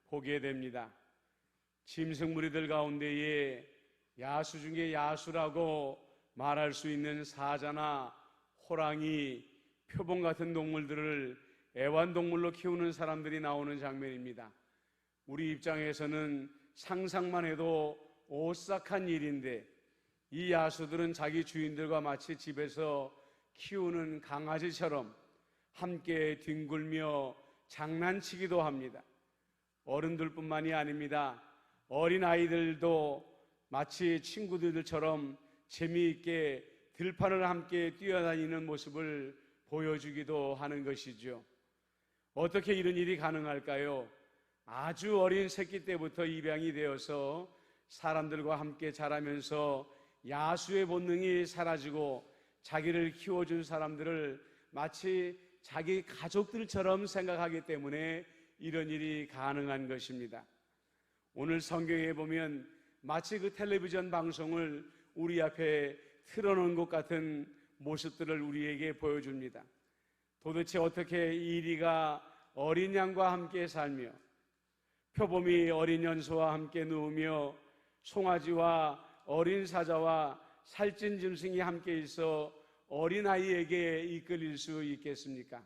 보게 됩니다. 짐승무리들 가운데에 야수 중에 야수라고 말할 수 있는 사자나 호랑이, 표범 같은 동물들을 애완동물로 키우는 사람들이 나오는 장면입니다. 우리 입장에서는 상상만 해도 오싹한 일인데, 이 야수들은 자기 주인들과 마치 집에서 키우는 강아지처럼 함께 뒹굴며 장난치기도 합니다. 어른들뿐만이 아닙니다. 어린아이들도 마치 친구들처럼 재미있게 들판을 함께 뛰어다니는 모습을 보여주기도 하는 것이죠. 어떻게 이런 일이 가능할까요? 아주 어린 새끼 때부터 입양이 되어서 사람들과 함께 자라면서 야수의 본능이 사라지고 자기를 키워준 사람들을 마치 자기 가족들처럼 생각하기 때문에 이런 일이 가능한 것입니다. 오늘 성경에 보면 마치 그 텔레비전 방송을 우리 앞에 틀어놓은 것 같은 모습들을 우리에게 보여줍니다. 도대체 어떻게 이리가 어린 양과 함께 살며 표범이 어린 연소와 함께 누우며 송아지와 어린 사자와 살찐 짐승이 함께 있어 어린아이에게 이끌릴 수 있겠습니까?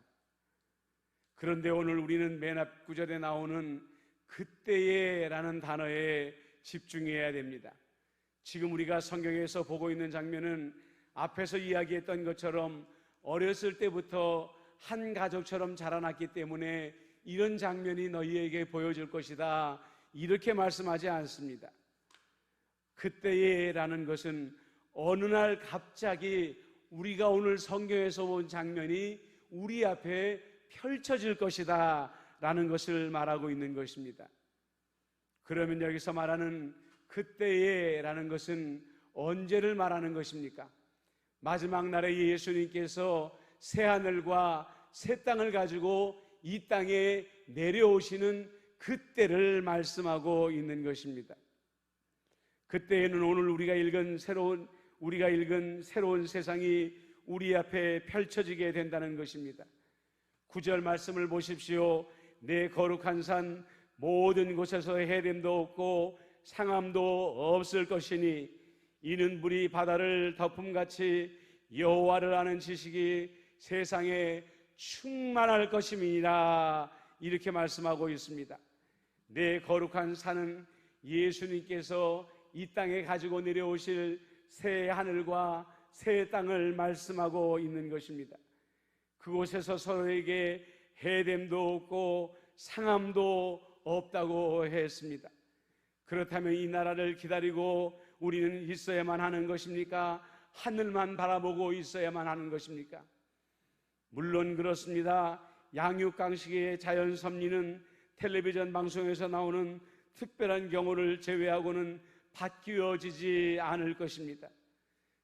그런데 오늘 우리는 맨 앞 구절에 나오는 그때에 라는 단어에 집중해야 됩니다. 지금 우리가 성경에서 보고 있는 장면은 앞에서 이야기했던 것처럼 어렸을 때부터 한 가족처럼 자라났기 때문에 이런 장면이 너희에게 보여줄 것이다, 이렇게 말씀하지 않습니다. 그때에 라는 것은 어느 날 갑자기 우리가 오늘 성경에서 본 장면이 우리 앞에 펼쳐질 것이다 라는 것을 말하고 있는 것입니다. 그러면 여기서 말하는 그때에 라는 것은 언제를 말하는 것입니까? 마지막 날에 예수님께서 새하늘과 새 땅을 가지고 이 땅에 내려오시는 그때를 말씀하고 있는 것입니다. 그때에는 오늘 우리가 읽은 새로운 세상이 우리 앞에 펼쳐지게 된다는 것입니다. 9절 말씀을 보십시오. 내 거룩한 산 모든 곳에서 해됨도 없고 상함도 없을 것이니 이는 물이 바다를 덮음같이 여호와를 아는 지식이 세상에 충만할 것임이니라, 이렇게 말씀하고 있습니다. 내 거룩한 산은 예수님께서 이 땅에 가지고 내려오실 새 하늘과 새 땅을 말씀하고 있는 것입니다. 그곳에서 서로에게 해됨도 없고 상함도 없다고 했습니다. 그렇다면 이 나라를 기다리고 우리는 있어야만 하는 것입니까? 하늘만 바라보고 있어야만 하는 것입니까? 물론 그렇습니다. 양육강식의 자연섭리는 텔레비전 방송에서 나오는 특별한 경우를 제외하고는 바뀌어지지 않을 것입니다.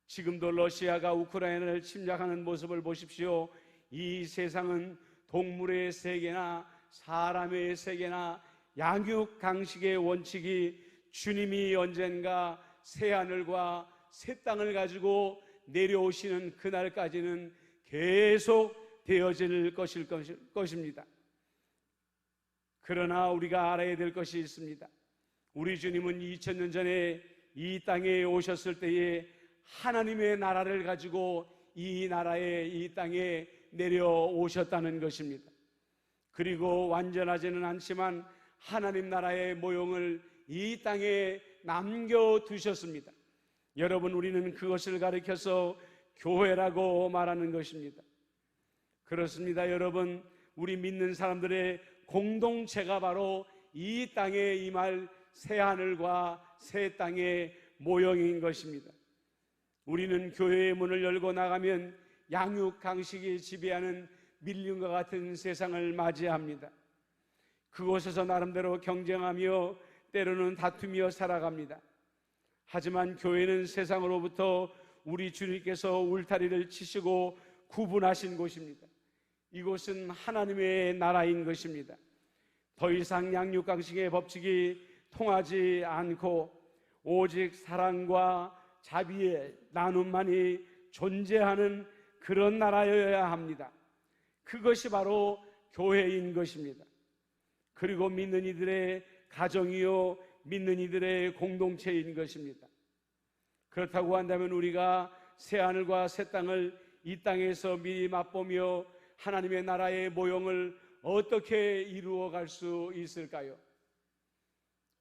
지금도 러시아가 우크라이나를 침략하는 모습을 보십시오. 이 세상은 동물의 세계나 사람의 세계나 양육강식의 원칙이 주님이 언젠가 새하늘과 새 땅을 가지고 내려오시는 그날까지는 계속 되어질 것입니다. 그러나 우리가 알아야 될 것이 있습니다. 우리 주님은 2000년 전에 이 땅에 오셨을 때에 하나님의 나라를 가지고 이 땅에 내려오셨다는 것입니다. 그리고 완전하지는 않지만 하나님 나라의 모형을 이 땅에 남겨두셨습니다. 여러분, 우리는 그것을 가리켜서 교회라고 말하는 것입니다. 그렇습니다. 여러분, 우리 믿는 사람들의 공동체가 바로 이 땅에 임할 새하늘과 새 땅의 모형인 것입니다. 우리는 교회의 문을 열고 나가면 양육강식이 지배하는 밀림과 같은 세상을 맞이합니다. 그곳에서 나름대로 경쟁하며 때로는 다투며 살아갑니다. 하지만 교회는 세상으로부터 우리 주님께서 울타리를 치시고 구분하신 곳입니다. 이곳은 하나님의 나라인 것입니다. 더 이상 양육강식의 법칙이 통하지 않고 오직 사랑과 자비의 나눔만이 존재하는 그런 나라여야 합니다. 그것이 바로 교회인 것입니다. 그리고 믿는 이들의 가정이요 믿는 이들의 공동체인 것입니다. 그렇다고 한다면 우리가 새하늘과 새 땅을 이 땅에서 미리 맛보며 하나님의 나라의 모형을 어떻게 이루어갈 수 있을까요?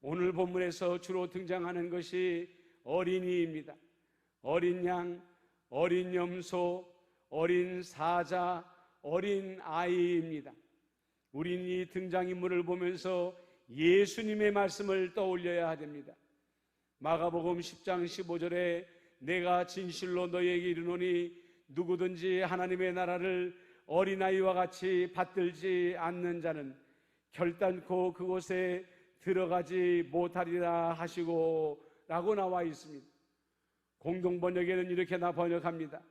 오늘 본문에서 주로 등장하는 것이 어린이입니다. 어린 양, 어린 염소, 어린 사자, 어린 아이입니다. 우리는 이 등장인물을 보면서 예수님의 말씀을 떠올려야 됩니다. 마가복음 10장 15절에 내가 진실로 너희에게 이르노니 누구든지 하나님의 나라를 어린아이와 같이 받들지 않는 자는 결단코 그곳에 들어가지 못하리라 하시고 라고 나와 있습니다. 공동번역에는 이렇게 번역합니다.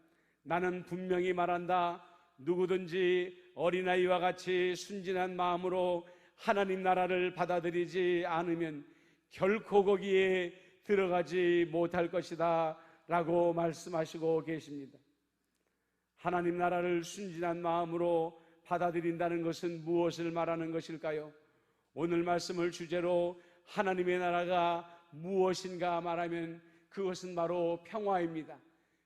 나는 분명히 말한다. 누구든지 어린아이와 같이 순진한 마음으로 하나님 나라를 받아들이지 않으면 결코 거기에 들어가지 못할 것이다 라고 말씀하시고 계십니다. 하나님 나라를 순진한 마음으로 받아들인다는 것은 무엇을 말하는 것일까요? 오늘 말씀을 주제로 하나님의 나라가 무엇인가 말하면 그것은 바로 평화입니다.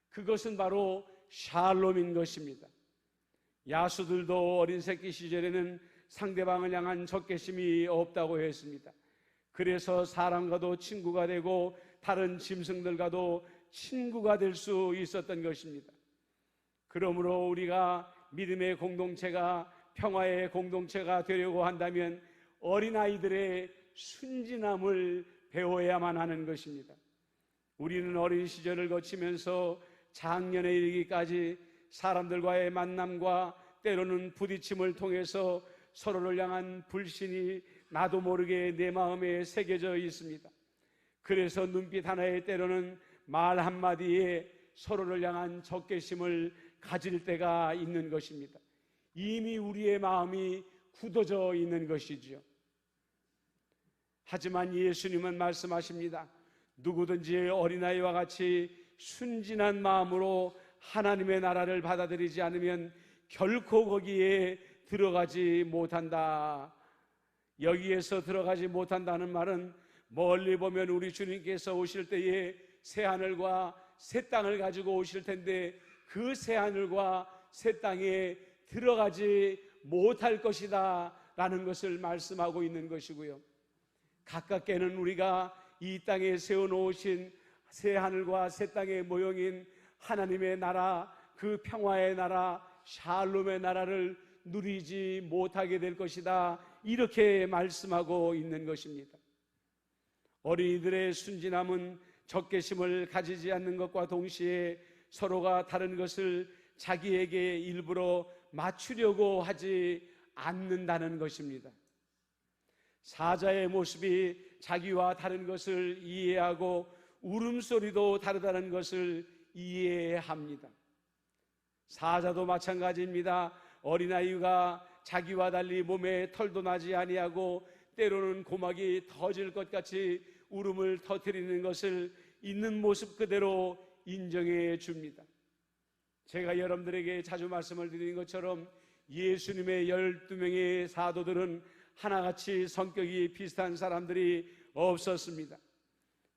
그것은 바로 샬롬인 것입니다. 야수들도 어린 새끼 시절에는 상대방을 향한 적개심이 없다고 했습니다. 그래서 사람과도 친구가 되고 다른 짐승들과도 친구가 될 수 있었던 것입니다. 그러므로 우리가 믿음의 공동체가 평화의 공동체가 되려고 한다면 어린아이들의 순진함을 배워야만 하는 것입니다. 우리는 어린 시절을 거치면서 장년에 이르기까지 사람들과의 만남과 때로는 부딪힘을 통해서 서로를 향한 불신이 나도 모르게 내 마음에 새겨져 있습니다. 그래서 눈빛 하나에 때로는 말 한마디에 서로를 향한 적개심을 가질 때가 있는 것입니다. 이미 우리의 마음이 굳어져 있는 것이지요. 하지만 예수님은 말씀하십니다. 누구든지 어린아이와 같이 순진한 마음으로 하나님의 나라를 받아들이지 않으면 결코 거기에 들어가지 못한다. 여기에서 들어가지 못한다는 말은 멀리 보면 우리 주님께서 오실 때에 새하늘과 새 땅을 가지고 오실 텐데 그 새하늘과 새 땅에 들어가지 못할 것이다 라는 것을 말씀하고 있는 것이고요. 가깝게는 우리가 이 땅에 세워놓으신 새하늘과 새 땅의 모형인 하나님의 나라, 그 평화의 나라, 샬롬의 나라를 누리지 못하게 될 것이다, 이렇게 말씀하고 있는 것입니다. 어린이들의 순진함은 적개심을 가지지 않는 것과 동시에 서로가 다른 것을 자기에게 일부러 맞추려고 하지 않는다는 것입니다. 사자의 모습이 자기와 다른 것을 이해하고 울음소리도 다르다는 것을 이해합니다. 사자도 마찬가지입니다. 어린아이가 자기와 달리 몸에 털도 나지 아니하고 때로는 고막이 터질 것 같이 울음을 터뜨리는 것을 있는 모습 그대로 인정해 줍니다. 제가 여러분들에게 자주 말씀을 드린 것처럼 예수님의 12명의 사도들은 하나같이 성격이 비슷한 사람들이 없었습니다.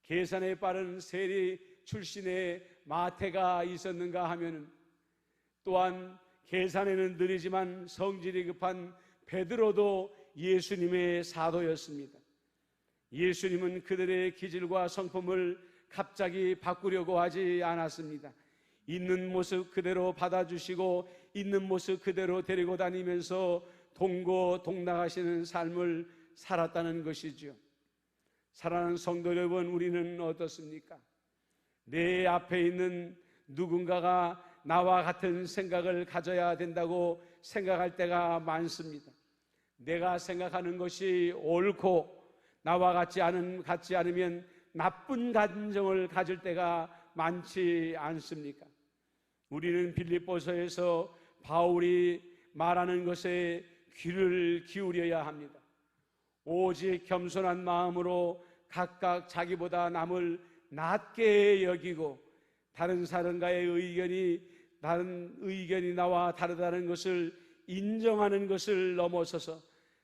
계산에 빠른 세리 출신의 마태가 있었는가 하면은, 또한 계산에는 느리지만 성질이 급한 베드로도 예수님의 사도였습니다. 예수님은 그들의 기질과 성품을 갑자기 바꾸려고 하지 않았습니다. 있는 모습 그대로 받아주시고 있는 모습 그대로 데리고 다니면서 동고동락하시는 삶을 살았다는 것이죠. 사랑하는 성도 여러분, 우리는 어떻습니까? 내 앞에 있는 누군가가 나와 같은 생각을 가져야 된다고 생각할 때가 많습니다. 내가 생각하는 것이 옳고 나와 같지 않으면 나쁜 감정을 가질 때가 많지 않습니까? 우리는 빌립보서에서 바울이 말하는 것에 귀를 기울여야 합니다. 오직 겸손한 마음으로 각각 자기보다 남을 낮게 여기고 다른 사람과의 의견이 나와 다르다는 것을 인정하는 것을 넘어서서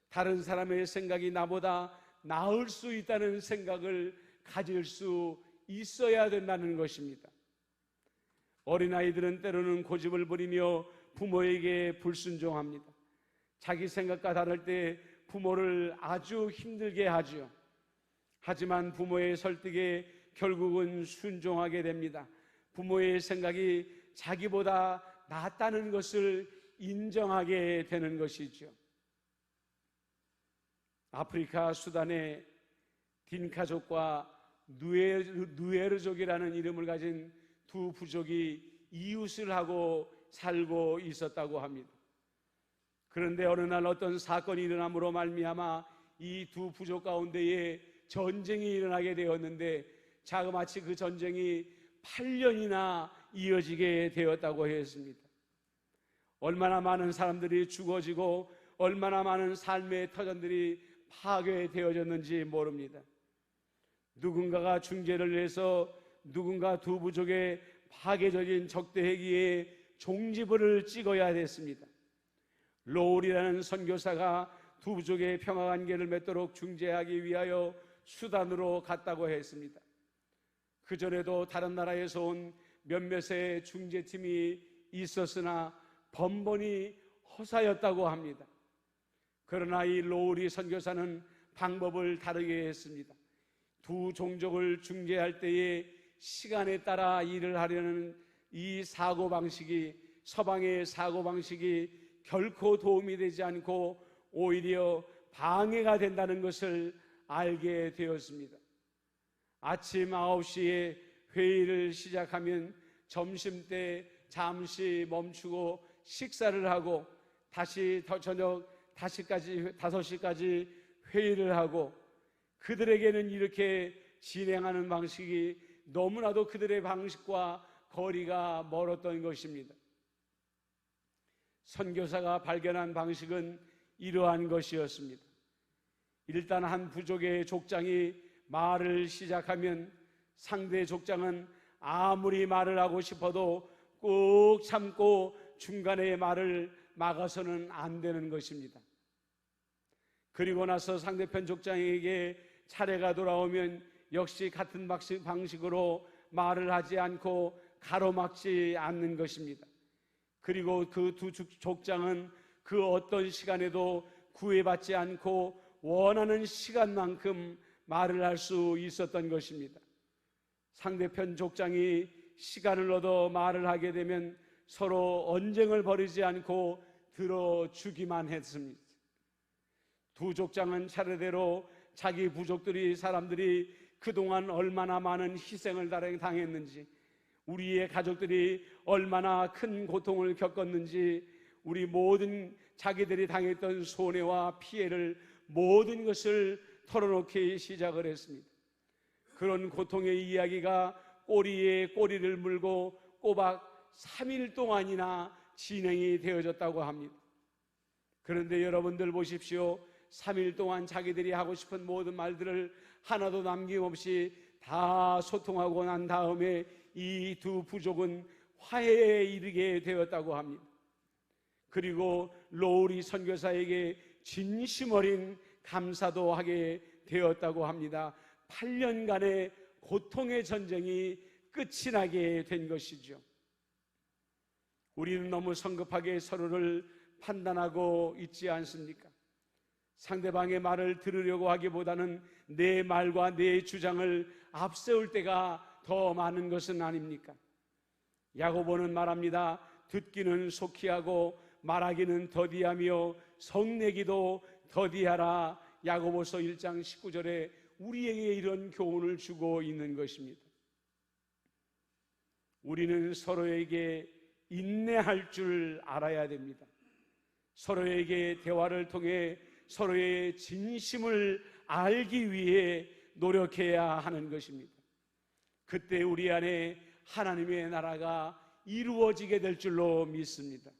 다른 사람의 생각이 나보다 나을 수 있다는 생각을 가질 수 있어야 된다는 것입니다. 어린아이들은 때로는 고집을 부리며 부모에게 불순종합니다. 자기 생각과 다를 때 부모를 아주 힘들게 하죠. 하지만 부모의 설득에 결국은 순종하게 됩니다. 부모의 생각이 자기보다 낫다는 것을 인정하게 되는 것이죠. 아프리카 수단의 딘카족과 누에르족이라는 이름을 가진 두 부족이 이웃을 하고 살고 있었다고 합니다. 그런데 어느 날 어떤 사건이 일어남으로 말미암아 이 두 부족 가운데에 전쟁이 일어나게 되었는데 자그마치 그 전쟁이 8년이나 이어지게 되었다고 했습니다. 얼마나 많은 사람들이 죽어지고 얼마나 많은 삶의 터전들이 파괴되어졌는지 모릅니다. 누군가가 중재를 해서 누군가 두 부족의 파괴적인 적대행위에 종지부를 찍어야 됐습니다. 로울이라는 선교사가 두 부족의 평화관계를 맺도록 중재하기 위하여 수단으로 갔다고 했습니다. 그전에도 다른 나라에서 온 몇몇의 중재팀이 있었으나 번번이 허사였다고 합니다. 그러나 이 로울이 선교사는 방법을 다르게 했습니다. 두 종족을 중재할 때에 시간에 따라 일을 하려는 이 사고방식이, 서방의 사고방식이 결코 도움이 되지 않고 오히려 방해가 된다는 것을 알게 되었습니다. 아침 9시에 회의를 시작하면 점심때 잠시 멈추고 식사를 하고 다시 저녁 5시까지 회의를 하고, 그들에게는 이렇게 진행하는 방식이 너무나도 그들의 방식과 거리가 멀었던 것입니다. 선교사가 발견한 방식은 이러한 것이었습니다. 일단 한 부족의 족장이 말을 시작하면 상대 족장은 아무리 말을 하고 싶어도 꼭 참고 중간에 말을 막아서는 안 되는 것입니다. 그리고 나서 상대편 족장에게 차례가 돌아오면 역시 같은 방식으로 말을 하지 않고 가로막지 않는 것입니다. 그리고 그 두 족장은 그 어떤 시간에도 구애받지 않고 원하는 시간만큼 말을 할 수 있었던 것입니다. 상대편 족장이 시간을 얻어 말을 하게 되면 서로 언쟁을 벌이지 않고 들어주기만 했습니다. 두 족장은 차례대로 자기 부족들이, 사람들이 그동안 얼마나 많은 희생을 당했는지, 우리의 가족들이 얼마나 큰 고통을 겪었는지, 우리 모든 자기들이 당했던 손해와 피해를 모든 것을 털어놓기 시작을 했습니다. 그런 고통의 이야기가 꼬리에 꼬리를 물고 꼬박 3일 동안이나 진행이 되어졌다고 합니다. 그런데 여러분들 보십시오. 3일 동안 자기들이 하고 싶은 모든 말들을 하나도 남김없이 다 소통하고 난 다음에 이 두 부족은 화해에 이르게 되었다고 합니다. 그리고 로울이 선교사에게 진심 어린 감사도 하게 되었다고 합니다. 8년간의 고통의 전쟁이 끝이 나게 된 것이죠. 우리는 너무 성급하게 서로를 판단하고 있지 않습니까? 상대방의 말을 들으려고 하기보다는 내 말과 내 주장을 앞세울 때가 더 많은 것은 아닙니까? 야고보는 말합니다. 듣기는 속히 하고 말하기는 더디하며 성내기도 더디하라. 야고보서 1장 19절에 우리에게 이런 교훈을 주고 있는 것입니다. 우리는 서로에게 인내할 줄 알아야 됩니다. 서로에게 대화를 통해 서로의 진심을 알기 위해 노력해야 하는 것입니다. 그때 우리 안에 하나님의 나라가 이루어지게 될 줄로 믿습니다.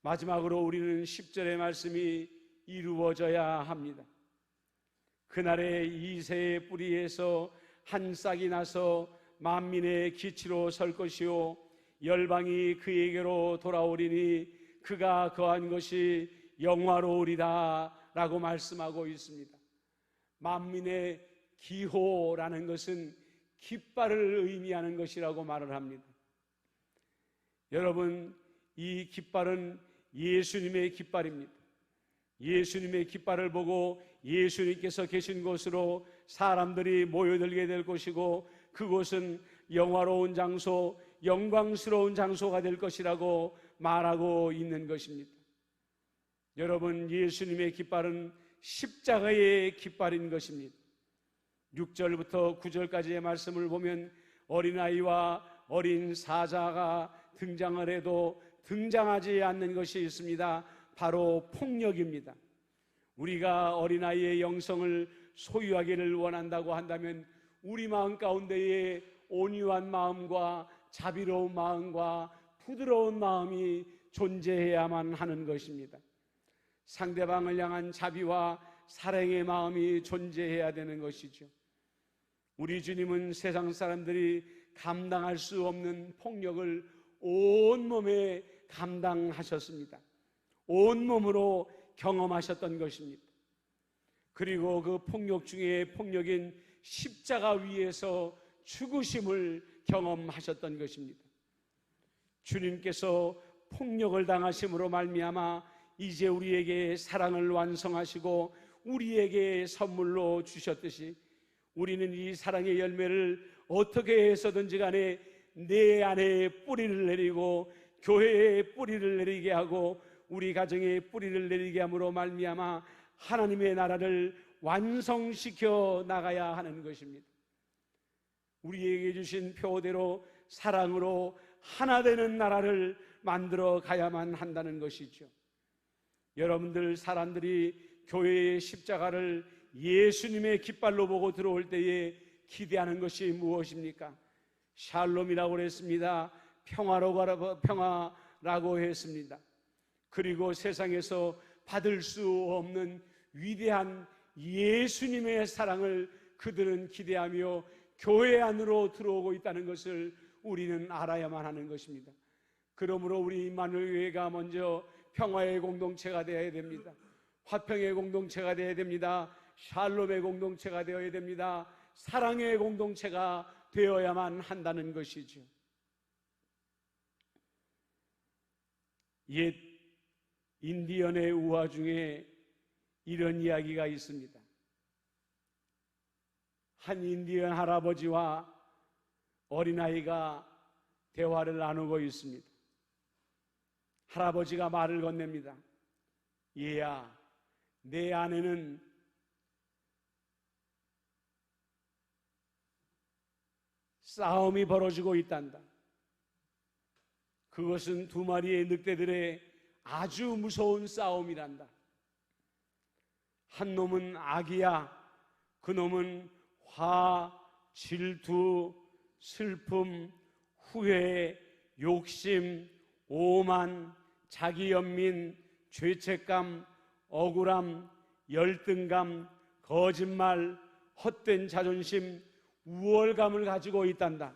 마지막으로 우리는 10절의 말씀이 이루어져야 합니다. 그날에 이새의 뿌리에서 한 싹이 나서 만민의 기치로 설 것이요 열방이 그에게로 돌아오리니 그가 거한 것이 영화로우리라 라고 말씀하고 있습니다. 만민의 기호라는 것은 깃발을 의미하는 것이라고 말을 합니다. 여러분, 이 깃발은 예수님의 깃발입니다. 예수님의 깃발을 보고 예수님께서 계신 곳으로 사람들이 모여들게 될 것이고, 그곳은 영화로운 장소, 영광스러운 장소가 될 것이라고 말하고 있는 것입니다. 여러분, 예수님의 깃발은 십자가의 깃발인 것입니다. 6절부터 9절까지의 말씀을 보면 어린아이와 어린 사자가 등장을 해도 등장하지 않는 것이 있습니다. 바로 폭력입니다. 우리가 어린아이의 영성을 소유하기를 원한다고 한다면 우리 마음 가운데에 온유한 마음과 자비로운 마음과 부드러운 마음이 존재해야만 하는 것입니다. 상대방을 향한 자비와 사랑의 마음이 존재해야 되는 것이죠. 우리 주님은 세상 사람들이 감당할 수 없는 폭력을 온몸에 감당하셨습니다. 온몸으로 경험하셨던 것입니다. 그리고 그 폭력 중에 폭력인 십자가 위에서 죽으심을 경험하셨던 것입니다. 주님께서 폭력을 당하심으로 말미암아 이제 우리에게 사랑을 완성하시고 우리에게 선물로 주셨듯이 우리는 이 사랑의 열매를 어떻게 해서든지 간에 내 안에 뿌리를 내리고 교회에 뿌리를 내리게 하고 우리 가정에 뿌리를 내리게 함으로 말미암아 하나님의 나라를 완성시켜 나가야 하는 것입니다. 우리에게 주신 표대로 사랑으로 하나 되는 나라를 만들어 가야만 한다는 것이죠. 여러분들, 사람들이 교회의 십자가를 예수님의 깃발로 보고 들어올 때에 기대하는 것이 무엇입니까? 샬롬이라고 그랬습니다. 평화라고 했습니다. 그리고 세상에서 받을 수 없는 위대한 예수님의 사랑을 그들은 기대하며 교회 안으로 들어오고 있다는 것을 우리는 알아야만 하는 것입니다. 그러므로 우리 임마누엘 교회가 먼저 평화의 공동체가 되어야 됩니다. 화평의 공동체가 되어야 됩니다. 샬롬의 공동체가 되어야 됩니다. 사랑의 공동체가 되어야만 한다는 것이죠. 옛 인디언의 우화 중에 이런 이야기가 있습니다. 한 인디언 할아버지와 어린아이가 대화를 나누고 있습니다. 할아버지가 말을 건넵니다. 얘야, 내 안에는 싸움이 벌어지고 있단다. 그것은 두 마리의 늑대들의 아주 무서운 싸움이란다. 한 놈은 악이야. 그 놈은 화, 질투, 슬픔, 후회, 욕심, 오만, 자기연민, 죄책감, 억울함, 열등감, 거짓말, 헛된 자존심, 우월감을 가지고 있단다.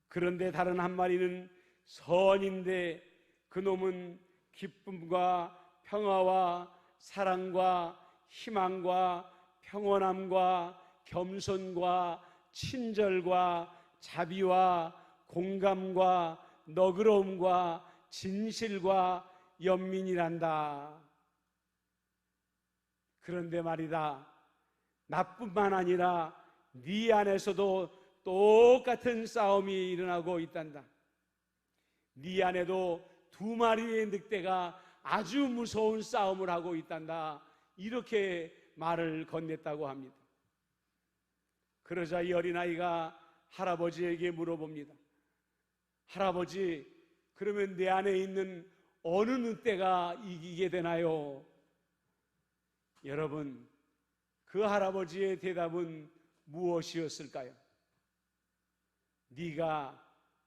그런데 다른 한 마리는 선인데 그놈은 기쁨과 평화와 사랑과 희망과 평온함과 겸손과 친절과 자비와 공감과 너그러움과 진실과 연민이란다. 그런데 말이다, 나뿐만 아니라 네 안에서도 똑같은 싸움이 일어나고 있단다. 네 안에도 두 마리의 늑대가 아주 무서운 싸움을 하고 있단다. 이렇게 말을 건넸다고 합니다. 그러자 이 어린아이가 할아버지에게 물어봅니다. 할아버지, 그러면 내 안에 있는 어느 늑대가 이기게 되나요? 여러분, 그 할아버지의 대답은 무엇이었을까요? 네가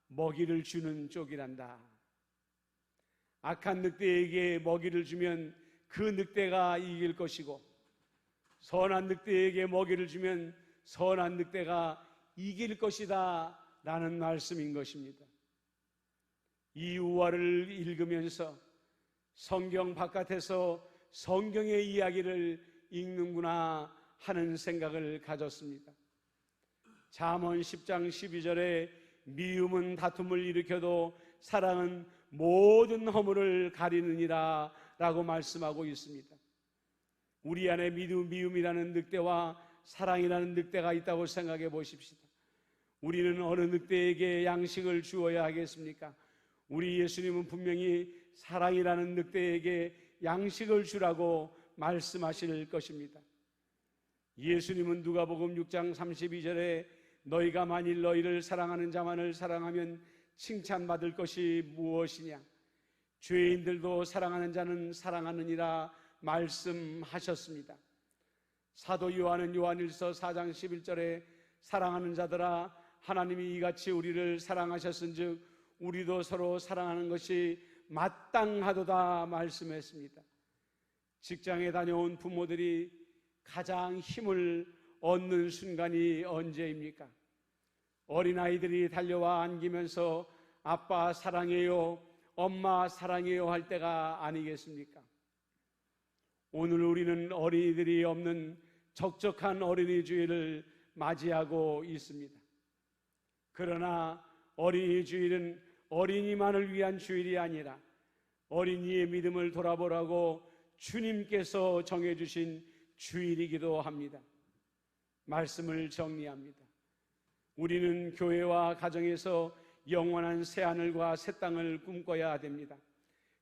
먹이를 주는 쪽이란다. 악한 늑대에게 먹이를 주면 그 늑대가 이길 것이고, 선한 늑대에게 먹이를 주면 선한 늑대가 이길 것이다 라는 말씀인 것입니다. 이 우화를 읽으면서 성경 바깥에서 성경의 이야기를 읽는구나 하는 생각을 가졌습니다. 잠언 10장 12절에 미움은 다툼을 일으켜도 사랑은 모든 허물을 가리느니라 라고 말씀하고 있습니다. 우리 안에 미움이라는 늑대와 사랑이라는 늑대가 있다고 생각해 보십시다. 우리는 어느 늑대에게 양식을 주어야 하겠습니까? 우리 예수님은 분명히 사랑이라는 늑대에게 양식을 주라고 말씀하실 것입니다. 예수님은 누가복음 6장 32절에 너희가 만일 너희를 사랑하는 자만을 사랑하면 칭찬받을 것이 무엇이냐? 죄인들도 사랑하는 자는 사랑하느니라 말씀하셨습니다. 사도 요한은 요한일서 4장 11절에 사랑하는 자들아 하나님이 이같이 우리를 사랑하셨은즉 우리도 서로 사랑하는 것이 마땅하도다 말씀했습니다. 직장에 다녀온 부모들이 가장 힘을 얻는 순간이 언제입니까? 어린아이들이 달려와 안기면서 아빠 사랑해요, 엄마 사랑해요 할 때가 아니겠습니까? 오늘 우리는 어린이들이 없는 적적한 어린이 주일을 맞이하고 있습니다. 그러나 어린이 주일은 어린이만을 위한 주일이 아니라 어린이의 믿음을 돌아보라고 주님께서 정해주신 주일이기도 합니다. 말씀을 정리합니다. 우리는 교회와 가정에서 영원한 새하늘과 새 땅을 꿈꿔야 됩니다.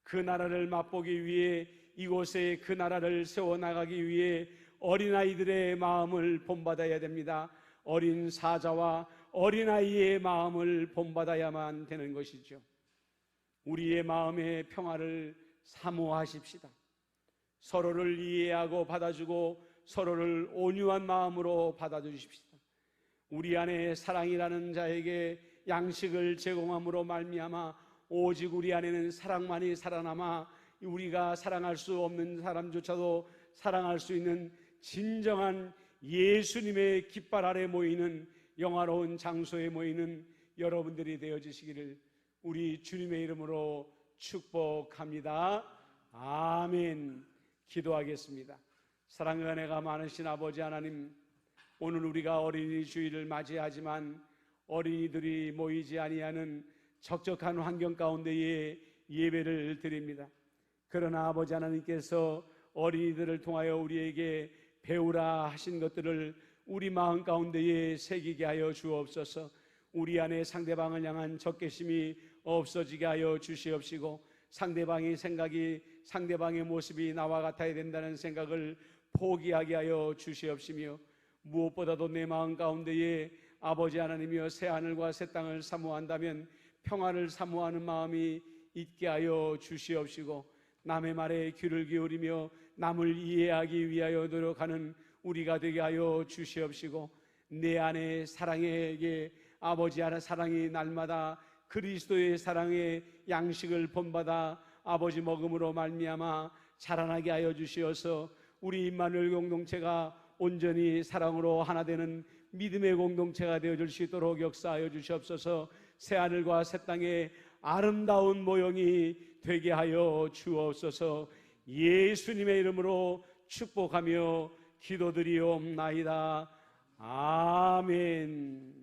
그 나라를 맛보기 위해 이곳에 그 나라를 세워나가기 위해 어린아이들의 마음을 본받아야 됩니다. 어린 사자와 어린아이의 마음을 본받아야만 되는 것이죠. 우리의 마음의 평화를 사모하십시다. 서로를 이해하고 받아주고 서로를 온유한 마음으로 받아주십시다. 우리 안에 사랑이라는 자에게 양식을 제공함으로 말미암아 오직 우리 안에는 사랑만이 살아남아 우리가 사랑할 수 없는 사람조차도 사랑할 수 있는 진정한 예수님의 깃발 아래 모이는 영화로운 장소에 모이는 여러분들이 되어주시기를 우리 주님의 이름으로 축복합니다. 아멘. 기도하겠습니다. 사랑과 은혜가 많으신 아버지 하나님, 오늘 우리가 어린이 주일을 맞이하지만 어린이들이 모이지 아니하는 적적한 환경 가운데에 예배를 드립니다. 그러나 아버지 하나님께서 어린이들을 통하여 우리에게 배우라 하신 것들을 우리 마음 가운데에 새기게 하여 주옵소서. 우리 안에 상대방을 향한 적개심이 없어지게 하여 주시옵시고, 상대방의 생각이 상대방의 모습이 나와 같아야 된다는 생각을 포기하게 하여 주시옵시며, 무엇보다도 내 마음 가운데에 아버지 하나님이여 새하늘과 새 땅을 사모한다면 평화를 사모하는 마음이 있게 하여 주시옵시고, 남의 말에 귀를 기울이며 남을 이해하기 위하여 노력하는 우리가 되게 하여 주시옵시고, 내 안에 사랑에게 아버지 하나 사랑이 날마다 그리스도의 사랑의 양식을 본받아 아버지 먹음으로 말미암아 자라나게 하여 주시어서 우리 임마누엘 공동체가 온전히 사랑으로 하나 되는 믿음의 공동체가 되어줄 수 있도록 역사하여 주시옵소서. 새하늘과 새 땅의 아름다운 모형이 되게 하여 주옵소서. 예수님의 이름으로 축복하며 기도드리옵나이다. 아멘.